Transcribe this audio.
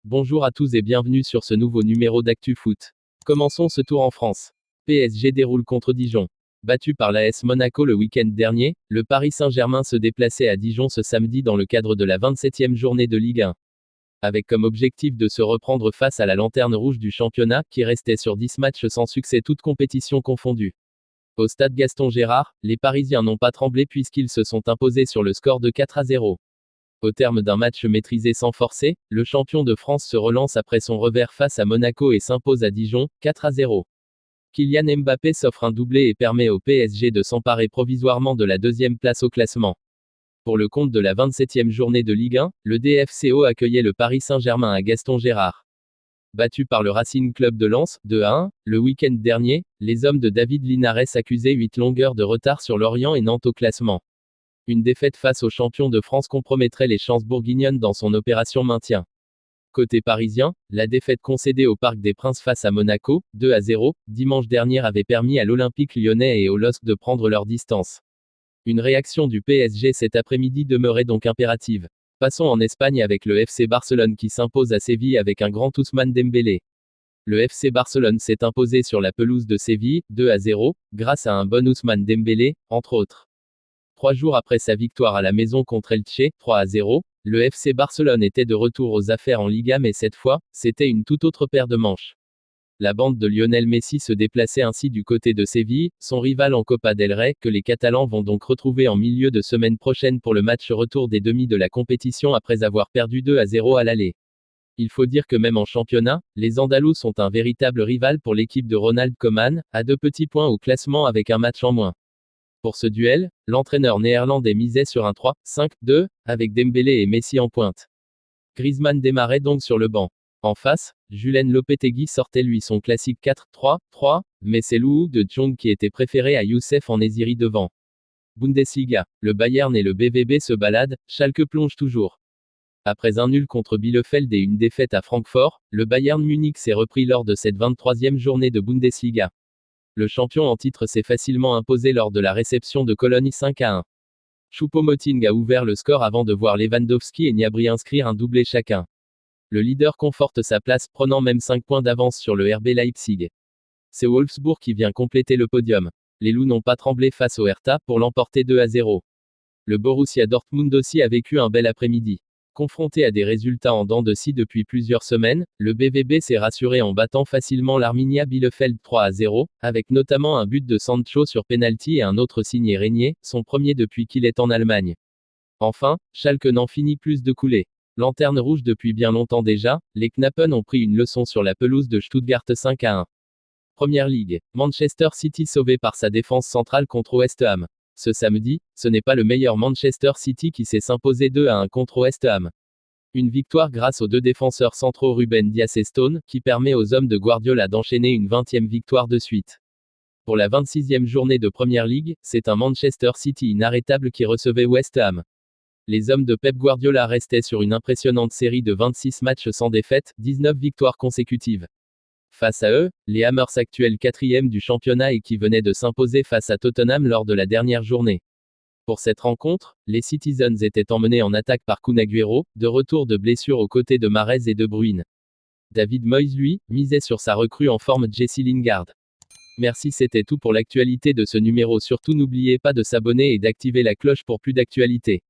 Bonjour à tous et bienvenue sur ce nouveau numéro d'Actu Foot. Commençons ce tour en France. PSG déroule contre Dijon. Battu par l'AS Monaco le week-end dernier, le Paris Saint-Germain se déplaçait à Dijon ce samedi dans le cadre de la 27e journée de Ligue 1. Avec comme objectif de se reprendre face à la lanterne rouge du championnat, qui restait sur 10 matchs sans succès toutes compétitions confondues. Au stade Gaston Gérard, les Parisiens n'ont pas tremblé puisqu'ils se sont imposés sur le score de 4-0. Au terme d'un match maîtrisé sans forcer, le champion de France se relance après son revers face à Monaco et s'impose à Dijon, 4-0. Kylian Mbappé s'offre un doublé et permet au PSG de s'emparer provisoirement de la deuxième place au classement. Pour le compte de la 27e journée de Ligue 1, le DFCO accueillait le Paris Saint-Germain à Gaston Gérard. Battu par le Racing Club de Lens, 2-1, le week-end dernier, les hommes de David Linares accusaient 8 longueurs de retard sur Lorient et Nantes au classement. Une défaite face aux champions de France compromettrait les chances bourguignonnes dans son opération maintien. Côté parisien, la défaite concédée au Parc des Princes face à Monaco, 2-0, dimanche dernier avait permis à l'Olympique lyonnais et au LOSC de prendre leur distance. Une réaction du PSG cet après-midi demeurait donc impérative. Passons en Espagne avec le FC Barcelone qui s'impose à Séville avec un grand Ousmane Dembélé. Le FC Barcelone s'est imposé sur la pelouse de Séville, 2-0, grâce à un bon Ousmane Dembélé, entre autres. 3 jours après sa victoire à la maison contre Elche, 3-0, le FC Barcelone était de retour aux affaires en Liga mais cette fois, c'était une toute autre paire de manches. La bande de Lionel Messi se déplaçait ainsi du côté de Séville, son rival en Copa del Rey, que les Catalans vont donc retrouver en milieu de semaine prochaine pour le match retour des demi de la compétition après avoir perdu 2-0 à l'aller. Il faut dire que même en championnat, les Andalous sont un véritable rival pour l'équipe de Ronald Koeman, à 2 petits points au classement avec un match en moins. Pour ce duel, l'entraîneur néerlandais misait sur un 3-5-2, avec Dembélé et Messi en pointe. Griezmann démarrait donc sur le banc. En face, Julen Lopetegui sortait lui son classique 4-3-3, mais c'est Louhou de Jong qui était préféré à Youssef En-Nesyri devant. Bundesliga, le Bayern et le BVB se baladent, Schalke plonge toujours. Après un nul contre Bielefeld et une défaite à Francfort, le Bayern Munich s'est repris lors de cette 23e journée de Bundesliga. Le champion en titre s'est facilement imposé lors de la réception de Cologne 5-1. Choupo-Moting a ouvert le score avant de voir Lewandowski et Gnabry inscrire un doublé chacun. Le leader conforte sa place, prenant même 5 points d'avance sur le RB Leipzig. C'est Wolfsburg qui vient compléter le podium. Les Loups n'ont pas tremblé face au Hertha pour l'emporter 2-0. Le Borussia Dortmund aussi a vécu un bel après-midi. Confronté à des résultats en dents de scie depuis plusieurs semaines, le BVB s'est rassuré en battant facilement l'Arminia Bielefeld 3-0, avec notamment un but de Sancho sur penalty et un autre signé Régnier, son premier depuis qu'il est en Allemagne. Enfin, Schalke n'en finit plus de couler. Lanterne rouge depuis bien longtemps déjà, les Knappen ont pris une leçon sur la pelouse de Stuttgart 5-1. Première Ligue, Manchester City sauvé par sa défense centrale contre West Ham. Ce samedi, ce n'est pas le meilleur Manchester City qui s'est imposé 2-1 contre West Ham. Une victoire grâce aux 2 défenseurs centraux Ruben Dias et Stone, qui permet aux hommes de Guardiola d'enchaîner une 20e victoire de suite. Pour la 26e journée de Premier League, c'est un Manchester City inarrêtable qui recevait West Ham. Les hommes de Pep Guardiola restaient sur une impressionnante série de 26 matchs sans défaite, 19 victoires consécutives. Face à eux, les Hammers actuels 4e du championnat et qui venaient de s'imposer face à Tottenham lors de la dernière journée. Pour cette rencontre, les Citizens étaient emmenés en attaque par Kun Agüero, de retour de blessure aux côtés de Mahrez et De Bruyne. David Moyes lui, misait sur sa recrue en forme Jesse Lingard. Merci, c'était tout pour l'actualité de ce numéro. Surtout n'oubliez pas de s'abonner et d'activer la cloche pour plus d'actualités.